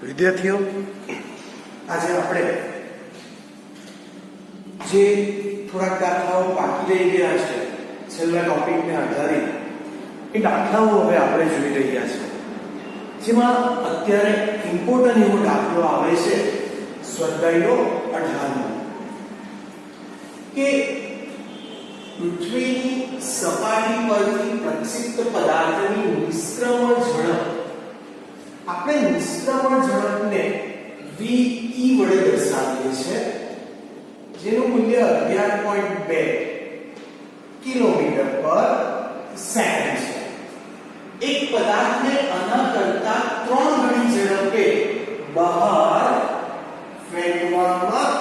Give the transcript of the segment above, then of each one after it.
વિદ્યાર્થીઓ, આજે આપણે જે થોડાક દાખલાઓ બાકી રહી ગયા છે છેલ્લા ટોપિકને આધારે એ દાખલાઓ હવે આપણે જોઈ રહ્યા છે, જેમાં અત્યારે ઇમ્પોર્ટન્ટ એવો દાખલો આવે છે સ્વાધ્યાયનો 18મો કે પૃથ્વીની સપાટી પરથી પ્રક્ષિપ્ત પદાર્થની નિષ્ક્રમણ ઝડપ. આપણે નિષ્ક્રમણ ઝડપને ve વડે દર્શાવીએ છીએ, જેનું મૂલ્ય 11.2 કિલોમીટર પર સેકન્ડ છે. એક પદાર્થને આના કરતા 3 ગણી ઝડપે બહાર ફેંકવામાં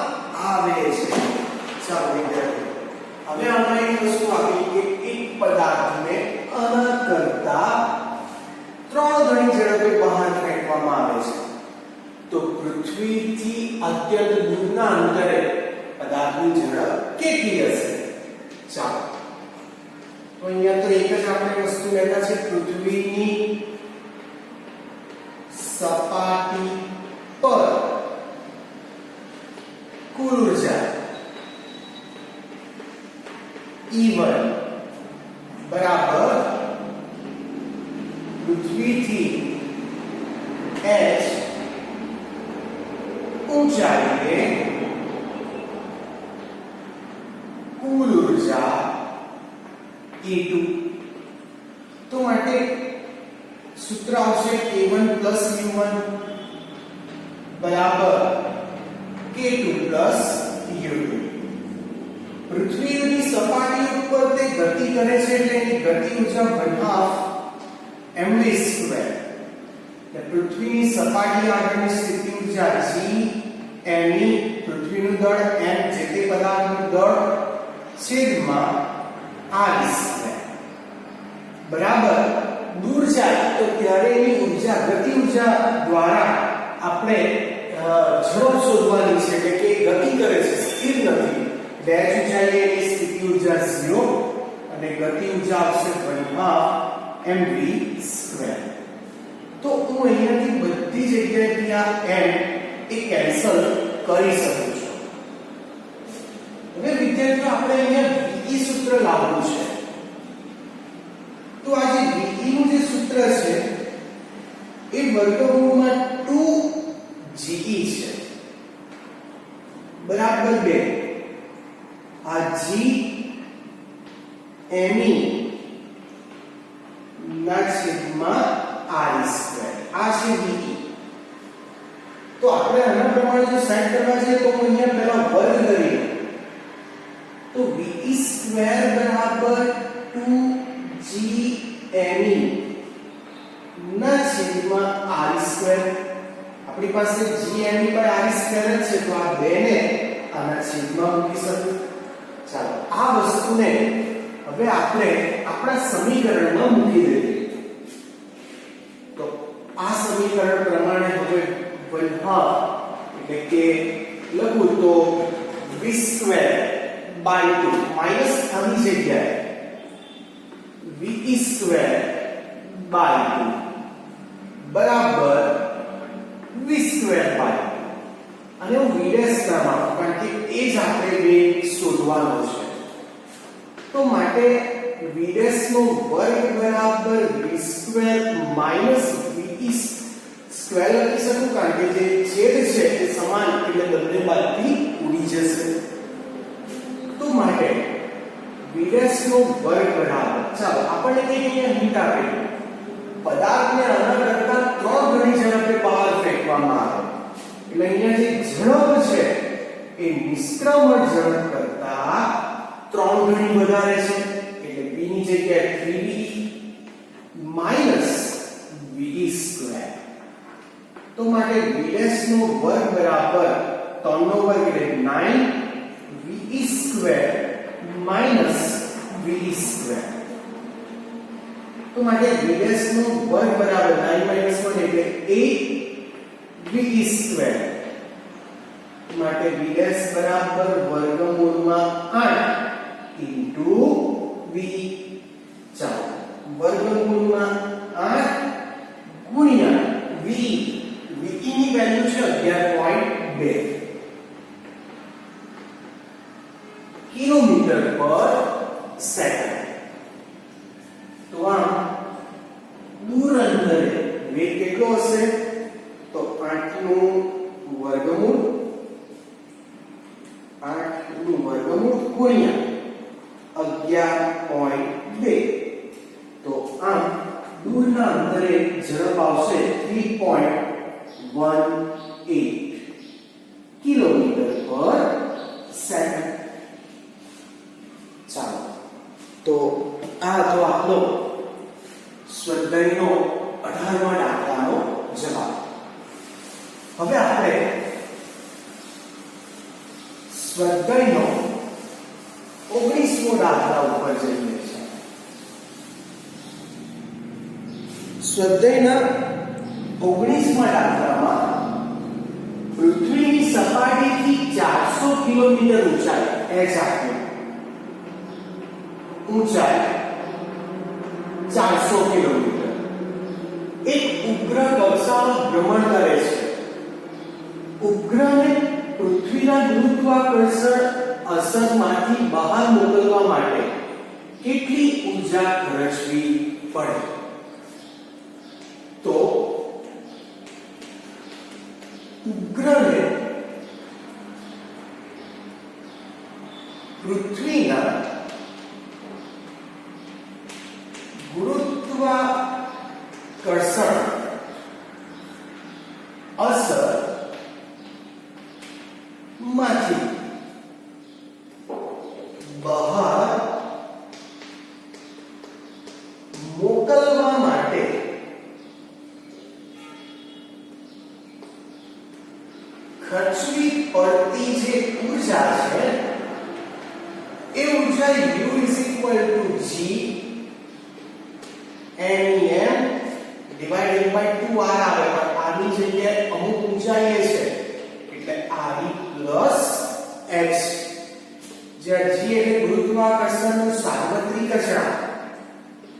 આવે છે. ચાલો વિદ્યાર્થીઓ, હવે આપણે એક વસ્તુ આપી કે એક પદાર્થને આના કરતા 3 ગણી ઝડપે બહાર ફેંકવામાં આવે છે, તો પૃથ્વીથી અત્યંત દૂરના અંતરે પદાર્થની ઝડપ કેટલી હશે? ચાલો, તો અહીંયા તો એક જ આપણે વસ્તુ લેતા છે, પૃથ્વીની સપાટી પર કુલ ઉર્જા E1 બરાબર પૃથ્વીથી h ઊંચાઈએ કુલ ઉર્જા E2. તો માટે સૂત્ર આવશે k1 u1 બરાબર k2 u2. પૃથ્વીની સપાટી ઉપર તે ગતિ કરે છે એટલે એની ગતિ ઉર્જા 1/2 mv². પૃથ્વીની સપાટી આગળની સ્થિતિ ઉર્જા g m, પૃથ્વીનું દળ m, જે તે પદાર્થનું દળ છેદમાં r² બરાબર. દૂર જાય તો ત્યારે એની ઉર્જા ગતિ ઉર્જા દ્વારા આપણે ઝડપ શોધવાની છે, એટલે કે ગતિ કરે છે, સ્થિર નથી. ડેશ ઊંચાઈએ એની સ્થિતિ ઉર્જા 0 અને ગતિ ઉર્જા આવશે 1/2 mv². તો હું અહીંયાથી બધી જગ્યાએથી આ m એ કેન્સલ કરી શકું છું. હવે વિદ્યાર્થીઓ, આપણે અહીંયા ve સૂત્ર લાવવું છે. તો આ જે ve નું જે સૂત્ર છે એ વર્ગમૂળમાં 2ge છે બરાબર 2. આ g me ના છેદમાં r². આ છે ve. તો આપણે આના પ્રમાણે જો સાઈડ કરવા જઈએ તો હું અહીંયા પહેલા વર્ગ કરીએ તો ve² બરાબર 2ge ના છેદમાં r². આપણી પાસે ge પર r² જ છે, તો આ 2 ને આના છેદમાં મૂકી શકું. ચાલો, આ વસ્તુને હવે આપણે આપણા સમીકરણમાં મૂકી દઈએ. તો આ સમીકરણ પ્રમાણે હવે 1/2 એટલે કે લખું તો v²/2 માઈનસ આની જગ્યાએ ve²/2 બરાબર v²/2. અને હું v' નામ આપું કારણ કે એ જ આપણે વેગ શોધવાનો છે. તો માટે v' નો વર્ગ બરાબર v² માઈનસ ve² લખી શકું, કારણ કે જે છેદ છે એ સમાન એટલે બંને બાજુથી ઉડી જશે. તો માટે v' નો વર્ગ બરાબર, ચાલો આપણને કંઈક અહીંયા હિન્ટ આપેલી, પદાર્થને આના કરતા 3 ગણી ઝડપે બહાર ફેંકવામાં આવે એટલે અહીંયા જે ઝડપ છે એ નિષ્ક્રમણ ઝડપ કરતા 3 ગણી વધારે છે, એટલે v ની જગ્યાએ 3v માઈનસ ve². તો માટે v' નો વર્ગ બરાબર 3 નો વર્ગ એટલે 9 ve² માઈનસ ve². તો માટે v' નો વર્ગ બરાબર 9 - 1 એટલે 8 ve². માટે v' બરાબર વર્ગમૂળમાં 8 into v. ચાલો, વર્ગમૂળમાં 8 ગુણ્યા v VE ની વેલ્યુ છે 11.2 કિલોમીટર પર સેકન્ડ. તો આમ દૂર અંતરે વેગ કેટલો હશે? તો 8 નું વર્ગમૂળ ગુણ્યા 11.2. તો આમ દૂરના અંતરે ઝડપ આવશે 3.18 કિલોમીટર પર સેકન્ડ. ચાલો, તો આ તો આપણો સ્વાધ્યાયનો 18મા દાખલાનો જવાબ. હવે આપણે સ્વાધ્યાયનો 19મો દાખલા ઉપર જઈએ છીએ. સ્વાધ્યાયના 19મા દાખલામાં પૃથ્વીની સપાટીથી 400 કિલોમીટર ઊંચાઈ h આપ્યું. ઊંચાઈ 400 કિલોમીટર. એક ઉપગ્રહ કક્ષામાં ભ્રમણ કરે છે. ઉપગ્રહને પૃથ્વીના ગુરુત્વાકર્ષણ અસરમાંથી બહાર મોકલવા માટે કેટલી ઊર્જા ખર્ચવી પડે? તો ઉપગ્રહને પૃથ્વીના ગુરુત્વાકર્ષણ અસર માંથી બહાર મોકલવા માટે ખર્ચવી પડતી જે ઊર્જા છે એ ઊર્જા U = G NEM divided by 2R આવે. પણ આની જગ્યાએ અમુક ઊંચાઈ છે એટલે RE plus H. જ્યાં G એટલે ગુરુત્વાકર્ષણનું સાર્વત્રિક અચળાંક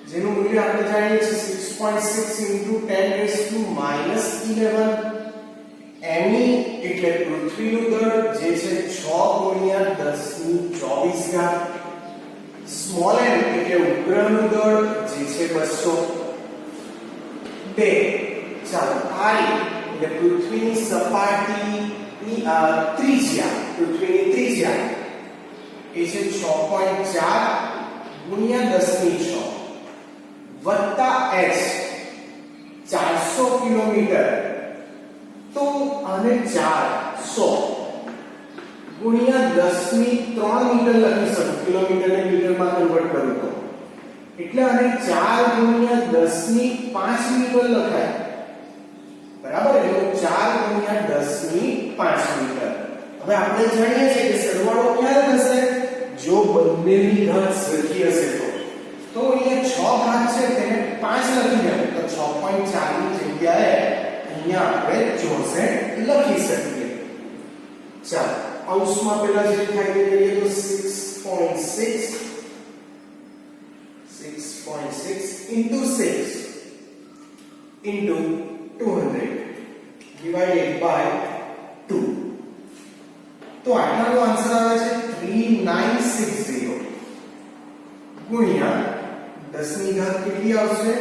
જેનું મૂલ્ય આપણે જાણીએ છીએ 6.6 × 10⁻11. ME એટલે પૃથ્વીનું દળ જે છે 6 × 10⁻24. સ્મોલ m એટલે ઉપગ્રહનું દળ જે છે 200. ચાલો, RE એટલે પૃથ્વીની સપાટીની ત્રિજ્યા, પૃથ્વીની ત્રિજ્યા એ છે 6.4 × 10⁶ વત્તા h 400 કિલોમીટર. તો આને 400 ગુણ્યા 10⁻³ મીટર લખી શકું. કિલોમીટરને મીટરમાં કન્વર્ટ કરું તો એટલે આને 4 ગુણ્યા 10⁵ મીટર લખાય. બરાબર? એટલે 4 ગુણ્યા 10⁵ મીટર. હવે આપણે જાણીએ છીએ કે સરવાળો ક્યારે થશે? જો બંનેની ઘાત સરખી હશે તો અહીંયા 6 ઘાત છે તેને 5 લખી દે તો 6.4 ની જગ્યાએ અહીંયા આપણે 64 લખી શકીએ. ચાલો, અંશમાં પહેલા જે થાય તે કરીએ તો 6.6 into 6 into 200 divided by 2. તો આટલાનો આન્સર આવે છે 3960 ગુણ્યા 10 ની ઘાત કેટલી આવશે?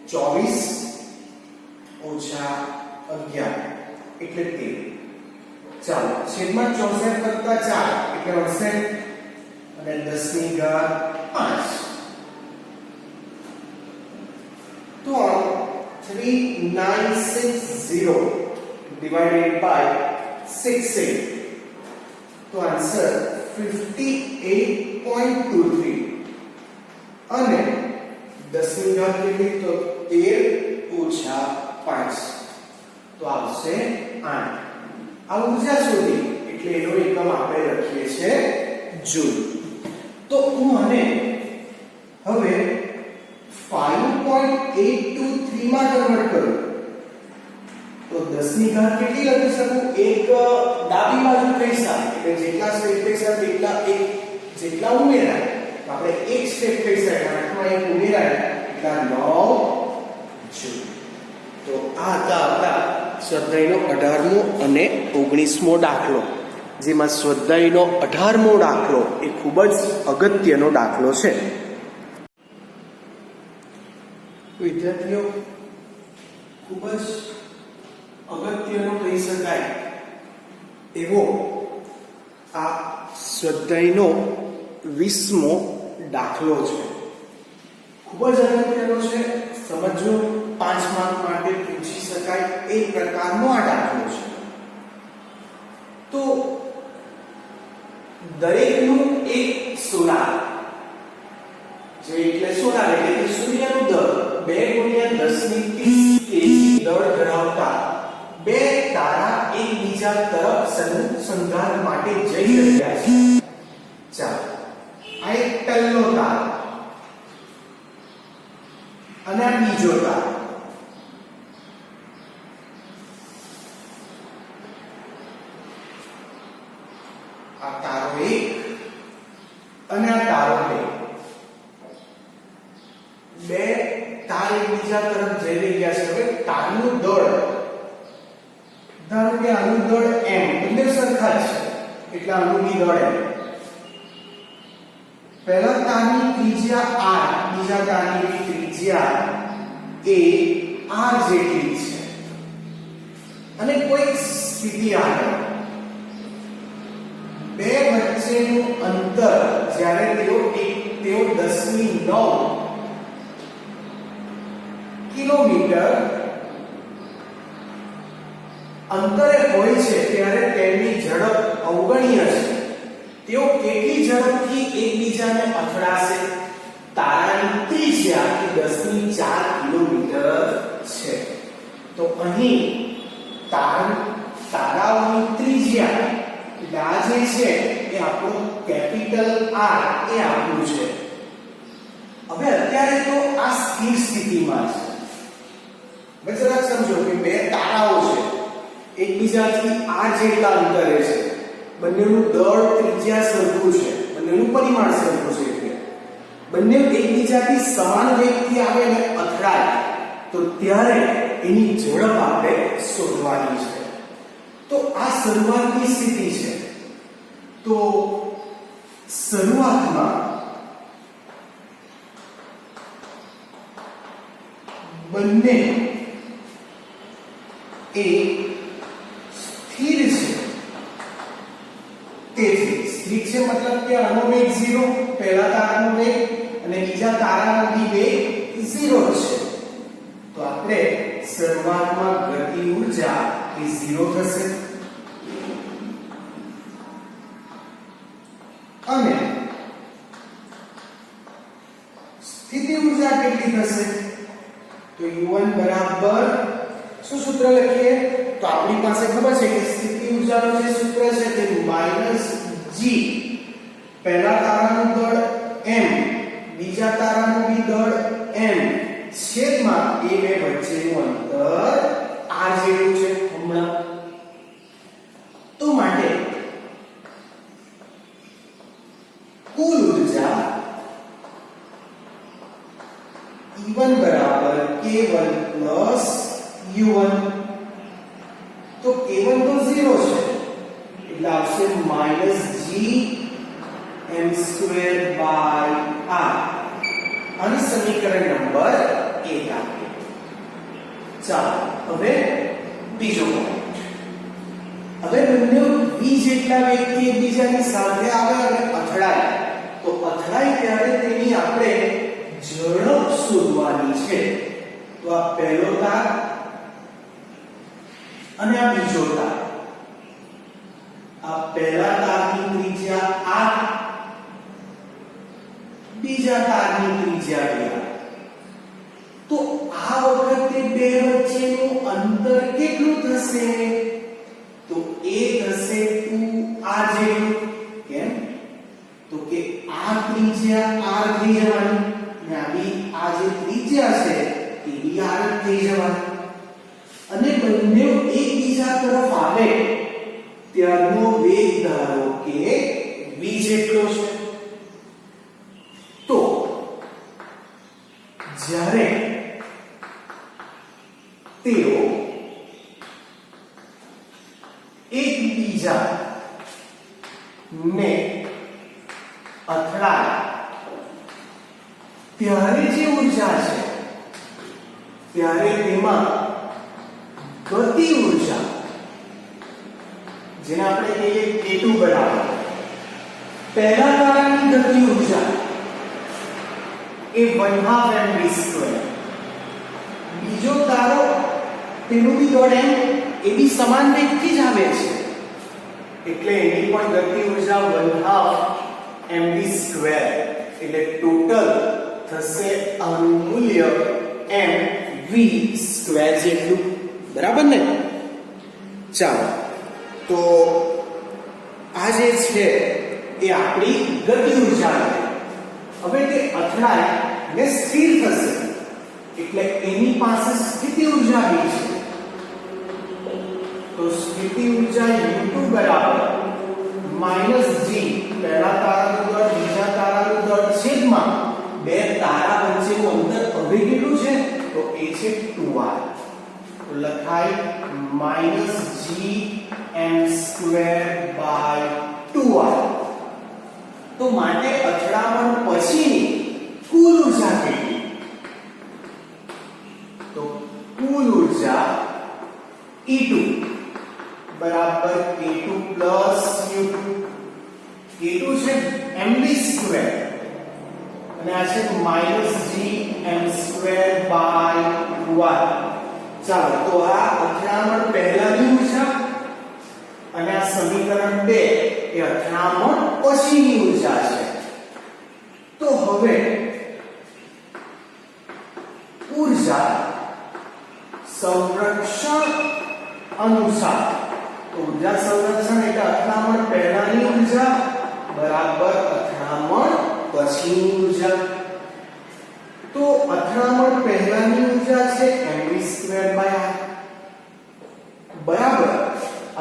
24 ઓછા 11 એટલે 13. ચાલો, છેદમાં 64 વત્તા 4 એટલે 68 અને 10 ની ઘાત 5. તો 3960 divided by 68. તો આન્સર 58.23 અને 10 ની ઘાત કેટલી? તો 13 ઓછા 5 તો આવશે 8. આ ઊર્જા શોધી એટલે એનો એકમ આપણે લખીએ છીએ જૂલ. તો હું આને હવે 5.823 માં કન્વર્ટ કરું તો 10 ની ઘાત કેટલી લખી શકું? એક ડાબી બાજુ પૈસા એટલે જેટલા સ્ટેપ પૈસા તેટલા એક જેટલા ઉમેરાય તો આપણે એક સ્ટેપ પૈસા 8 માં એક ઉમેરાય એટલા 9 જૂલ. તો આ હતા આપણા સ્વાધ્યાયનો 18મો અને 19મો દાખલો, જેમાં સ્વાધ્યાયનો 18મો દાખલો એ ખૂબ જ અગત્યનો દાખલો છે. વિદ્યાર્થીઓ, ખૂબ જ અગત્યનો કહી શકાય એવો આ સ્વાધ્યાયનો 20મો દાખલો છે. ખૂબ જ અગત્યનો છે, સમજો 5 માર્ક માટે પૂછી શકાય એ પ્રકારનો આ દાખલો છે. તો દરેકનું એક સોલાર, જે એટલે સોલાર એટલે કે સૂર્યનું દળ 2 × 10⁻³ કેજી દળ ધરાવતા બે તારા એકબીજા તરફ સંઘાત માટે જઈ રહ્યા છે. ચાલો, આ એક પહેલો તારો અને આ બીજો તારો. આ તારો 1 અને આ તારો 2, બે તાર એકબીજા તરફ જઈ રહ્યા છે. હવે તારનું દળ, ધારો કે આનું દળ m, બંને સરખા છે એટલે આનું બી દળ m. પહેલા તારની ત્રિજ્યા r, બીજા તારની ત્રિજ્યા એ r જેટલી છે. અને કોઈ સ્થિતિ આવે, બે વચ્ચેનું અંતર જ્યારે તેઓ 10⁹ કિલોમીટર અંતરે હોય છે, ત્યારે તેમની ઝડપ અવગણ્ય છે. તેઓ કેટલી ઝડપથી એકબીજાને અથડાશે? તારાની ત્રિજ્યા એ 10⁴ કિલોમીટર છે. તો અહીં તારાઓની ત્રિજ્યા એટલે આ જે છે એ આપણું કેપિટલ R એ આપણું છે. હવે અત્યારે તો આ સ્થિર સ્થિતિમાં છે. હવે જરાક સમજો કે બે તારાઓ છે, એકબીજાથી r જેટલા અંતરે છે, બંનેનું દળ ત્રિજ્યા સરખું છે, બંનેનું પરિમાણ સરખું છે, એટલે બંને એકબીજાથી સમાન વેગથી આવે અને અથડાય તો ત્યારે એની ઝડપ આપણે શોધવાની છે. તો આ શરૂઆતની સ્થિતિ છે. તો શરૂઆતમાં બંને એ સ્થિર છે. તેથી સ્થિર છે મતલબ કે આનો વેગ 0, પહેલા તારાનો વેગ અને બીજા તારાનો બી વેગ 0 છે. તો આપણે શરૂઆતમાં ગતિ ઊર્જા એ 0 થશે અને સ્થિતિ ઊર્જા કેટલી થશે? તો u1 બરાબર શું સૂત્ર લખીએ? તો આપણી પાસે ખબર છે કે સ્થિતિ ઊર્જાનું જે સૂત્ર છે તે -g, પહેલા તારાનું દળ m, બીજા તારાનું બી દળ m, છેદમાં એ બે વચ્ચેનું અંતર r જેટલું છે હમણાં. તો માટે કુલ ઊર્જા E1 બરાબર k1 પ્લસ u1. તો k1 તો 0 છે એટલે આવશે -g m²/r. અને સમીકરણ નંબર 1 આપીએ. ચાલો, હવે બીજો પોઈન્ટ. હવે બંને v જેટલા વેગથી એકબીજાની સાથે આવે અને અથડાય, તો અથડાય ત્યારે તેની આપણે ઝડપ શોધવાની છે. તો આ પહેલો તાર અને આ બીજો તાર, આ પહેલા તારની ત્રિજ્યા r, બીજા તારની ત્રિજ્યા 2r. તો આ વખતે બે વચ્ચેનું અંતર કેટલું થશે? તો એ થશે 2r જેટલું. કેમ? તો કે આ ત્રિજ્યા r થઈ જવાની અને આ જે ત્રિજ્યા છે એ બી r થઈ જવાની. અને બંને એકબીજા તરફ આવે ત્યારનો વેગ ધારો કે v જેટલો છે. તો જ્યારે તેઓ એકબીજાને અથડાય ત્યારે જે ઊર્જા છે ત્યારે તેમાં ગતિ ઊર્જા જેને આપણે કહીએ K2 બરાબર પહેલા તારાની ગતિ ઊર્જા એ 1/2 mv², બીજો તારો તેનું બી દોડ એમ એ બી સમાન વેગથી જ આવે છે એટલે એની પણ ગતિ ઊર્જા 1/2 mv², એટલે ટોટલ થશે આનું મૂલ્ય mv² જેટલું, બરાબર ને? ચાલો તો આ જે છે એ આપણી ગતિ ઊર્જા છે. હવે તે અથડાય ને સ્થિર થશે એટલે એની પાસે સ્થિતિ ઊર્જા બી છે. તો સ્થિતિ ઊર્જા U2 બરાબર -g પહેલા તારાનું દળ બીજા તારાનું દળ છેદમાં બે તારા વચ્ચેનું અંતર હવે કેટલું છે તો એ છે 2r. તો લખાય -gm²/2r. તો માટે અથડામણ પછીની કુલ ઊર્જા કેટલી? તો કુલ ઊર્જા E2 બરાબર K2 U2. K2 છે mv² અને આ છે -gm²/2r. ચાલો તો આ અથડામણ પહેલાની ઊર્જા અને આ સમીકરણ 2 એ અથડામણ પછીની ઊર્જા છે. તો હવે ઊર્જા સંરક્ષણ અનુસાર ઊર્જા સંરક્ષણ એટલે અથડામણ પહેલાની ઊર્જા બરાબર અથડામણ પછીની ઊર્જા. તો અથડામણ પહેલાની ઊર્જા છે mv²/r બરાબર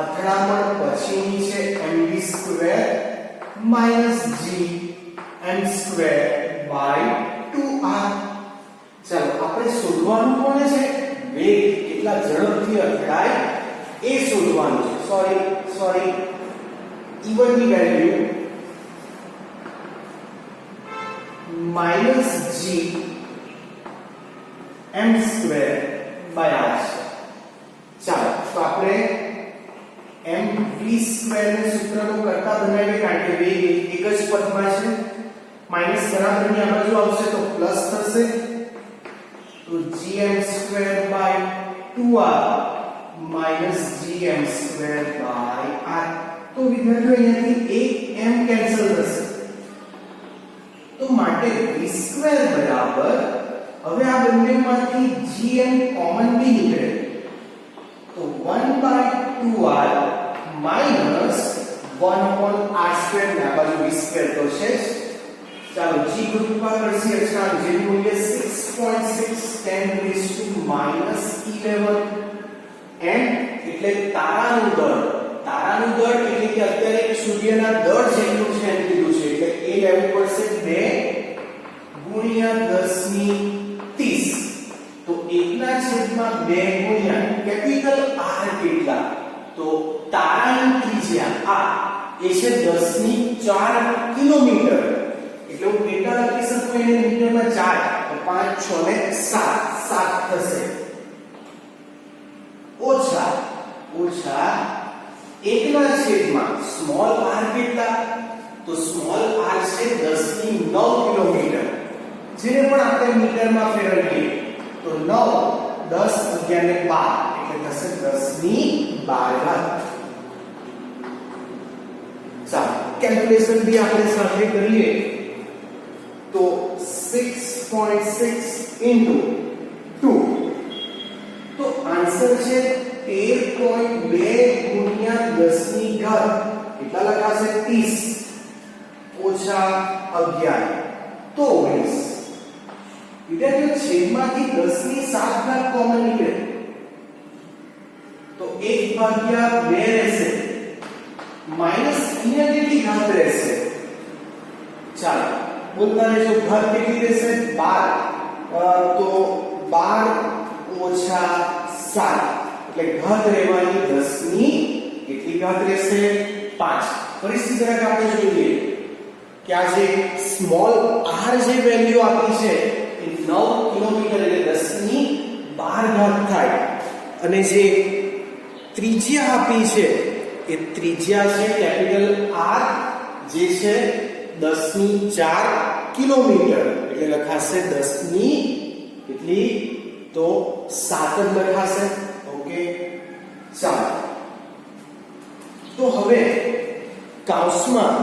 અથડામણ પછીની છે mv² -gm²/2r. ચાલો આપણે શોધવાનું કોને છે? વેગ કેટલા ઝડપથી અથડાય એ શોધવાનું છે. સોરી E1 ની વેલ્યુ -gm²/r છે. ચાલો તો આપણે mv² ને સૂત્રનો કરતા બનાવીએ કારણ કે વેગ એક જ પદમાં છે. માઈનસ બરાબરની આ બાજુ આવશે તો પ્લસ થશે. તો gm²/2r -gm²/r. તો વિદ્યાર્થીઓ અહીંયાથી એક m કેન્સલ થશે તો માટે v² બરાબર હવે આ બંનેમાંથી gm કોમન બી નીકળે તો 1/2r -1/r² ને આ બાજુ v² તો છે જ. ચાલો g ગુરુત્વા કરશે અચળાંક જેનું મૂલ્ય 6.610⁻11 m એટલે તારાનું દળ એટલે કે અત્યારે એક સૂર્યના દળ જેટલું છે એમ કીધું છે એટલે એ લેવું પડશે 2 × 1030. તો 1/2 × કેપિટલ R કેટલા? તો તારાની ત્રિજ્યા આ એ છે 10⁴ કિલોમીટર. એટલે હું કેટલા લખી શકું એને મીટરમાં 4 તો 5 6 ને 7 થશે. ઓછા 1/છેદમાં સ્મોલ r કેટલા? તો સ્મોલ r છે 10⁹ કિલોમીટર જેને પણ આપણે મીટરમાં ફેરવીએ તો 9 10 11 ને 12 એટલે થશે 10⁻12. ચાલો કેલ્ક્યુલેશન બી આપણે સાથે કરીએ તો 6.6 into 2 તો આન્સર છે 13.2 × 10⁻⁴ કેટલા લખાશે 30 ઓછા 11 તો 19. વિદ્યાર્થીઓ છેદમાંથી 10⁷ કોમન નીકળે તો 1/2 રહેશે માઈનસ અહીંયા કેટલી ઘાત રહેશે? ચાલો બોલતા રહેજો ઘાત કેટલી રહેશે 12 તો 12 ઓછા 7 એટલે ઘાત રહેવાની 10⁻⁴ કેટલી ઘાત રહેશે 5 ફરીથી જરાક આપણે જોઈએ કે આ જે સ્મોલ r જે વેલ્યુ આપી છે એ 9 કિલોમીટર એટલે 10 ની 12 ઘાત થાય અને જે ત્રિજ્યા આપી છે એ ત્રિજ્યા છે કેપિટલ R જે છે 10 ની 4 કિલોમીટર એટલે લખાશે 10 ની કેટલી તો 7 જ લખાશે ઓકે ચાલો તો હવે કૌંસમાં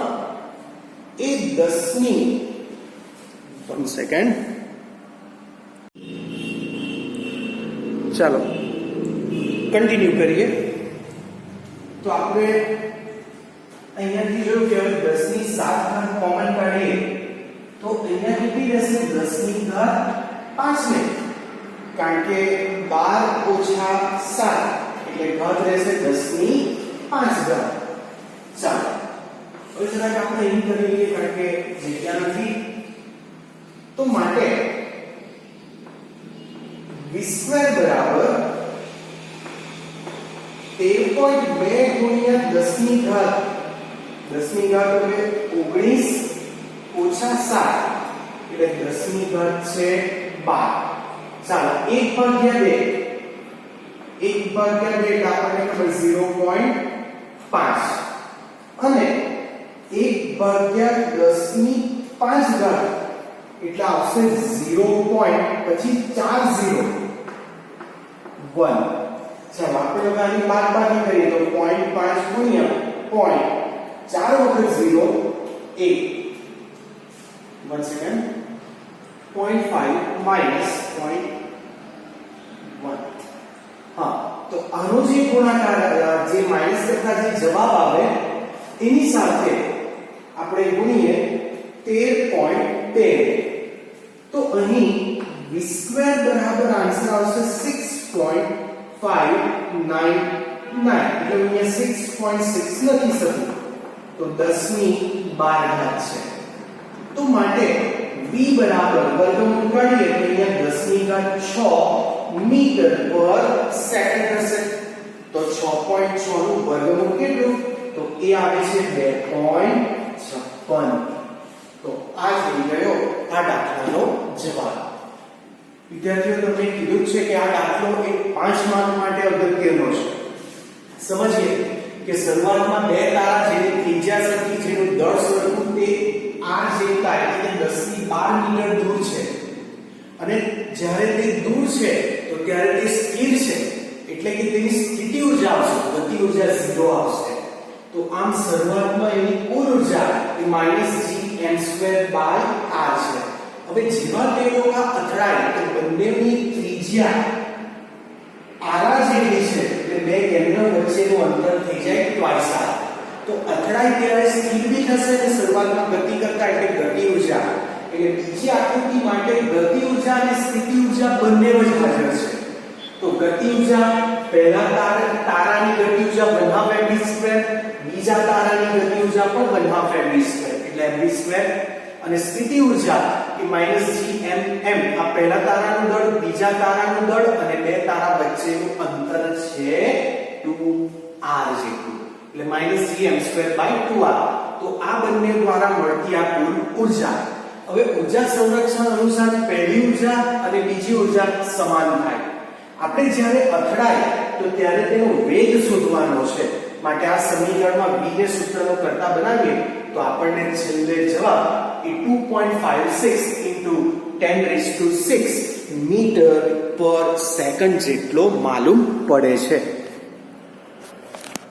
એ 10 ની 1 સેકન્ડ ચાલો કન્ટિન્યુ કરીએ તો આપણે અહીંયાથી જોયું કે હવે 10 ની 7 ઘાત કોમન કાઢીએ તો અહીંયા કેટલી રહેશે 10 ની ઘાત 5 ને કારણ કે 12 ઓછા 7 એટલે ઘાત રહેશે 10 ની 5 ઘાત ચાલો હવે જરાક આપણે અહીં કરી લઈએ કારણ કે જગ્યા નથી તો માટે v² બરાબર 13.2 ગુણ્યા 10 ની ઘાત 10 ની ઘાત એટલે 19 ઓછા 7 એટલે 10 ની ઘાત છે 12 ચાલો 1/2 1/2 એટલે આપણને ખબર 0.5 અને 1/10 ની 5 ઘાત એટલે આવશે 0. પછી 4 0 1 ચાલો આપણે લોકો આની બાદબાકી કરીએ તો 0.5 ગુણ્યા 4 વખત 0 1 1 સેકન્ડ 0.5 માઈનસ 0.1 હા તો આનો જે ગુણાકાર જે માઈનસ કરતા જે જવાબ આવે એની સાથે આપણે ગુણીએ 13.13 તો અહીં v² બરાબર આન્સર આવશે 6.599 એટલે અહીંયા 6.6 લખી શકું તો 10 ની 12 ઘાત છે તો માટે v બરાબર વર્ગમૂળ કાઢીએ તો અહીંયા 10 ની ઘાત 6 મીટર પર સેકન્ડ થશે તો 6.6 નું વર્ગમૂળ કેટલું તો એ આવે છે 2.56 તો આ થઈ ગયો આ દાખલાનો જવાબ વિદ્યાર્થીઓ તમને કીધું છે કે આ દાખલો એક 5 માર્ક માટે અગત્યનો છે સમજીએ કે શરૂઆતમાં બે તારા જેની ત્રિજ્યા સરખી જેનું દળ સરખું તે r જેટલા એટલે 10 ની 12 મીટર દૂર છે અને જ્યારે તે દૂર છે તો ત્યારે તે સ્થિર છે એટલે કે તેની સ્થિતિ ઊર્જા આવશે ગતિ ઊર્જા 0 આવશે તો આમ શરૂઆતમાં એની કુલ ઊર્જા એ -gm²/r છે હવે જેવા તે લોકો અથડાય તો બંનેની ત્રિજ્યા r જેટલી છે એટલે બે કેન્દ્ર વચ્ચેનું અંતર થઈ જાય twice r તો અથડાય ત્યારે સ્થિર બી થશે અને શરૂઆતમાં ગતિ કરતા એટલે ગતિ ઊર્જા એટલે બીજી આકૃતિ માટે ગતિ ઊર્જા અને સ્થિતિ ઊર્જા બંને જ હાજર છે તો ગતિ ઊર્જા પહેલા તારાની ગતિ ઊર્જા 1/2 બીજા તારાની ગતિ ઊર્જા પણ 1/2 એટલે mv² અને સ્થિતિ ઊર્જા એ -gmm આ પહેલા તારાનું દળ બીજા તારાનું દળ અને બે તારા વચ્ચેનું અંતર છે 2r જેટલું એટલે -gm²/2r તો આ બંને દ્વારા મળતી આ કુલ ઊર્જા હવે ઊર્જા સંરક્ષણ અનુસાર પહેલી ઊર્જા અને બીજી ઊર્જા સમાન થાય આપણે જ્યારે અથડાય તો ત્યારે તેનો વેગ શોધવાનો છે માટે આ સમીકરણમાં v ને સૂત્રનો કરતા બનાવીએ તો આપણને છેલ્લે જવાબ એ 2.56 × 10⁶ મીટર પર સેકન્ડ જેટલો માલુમ પડે છે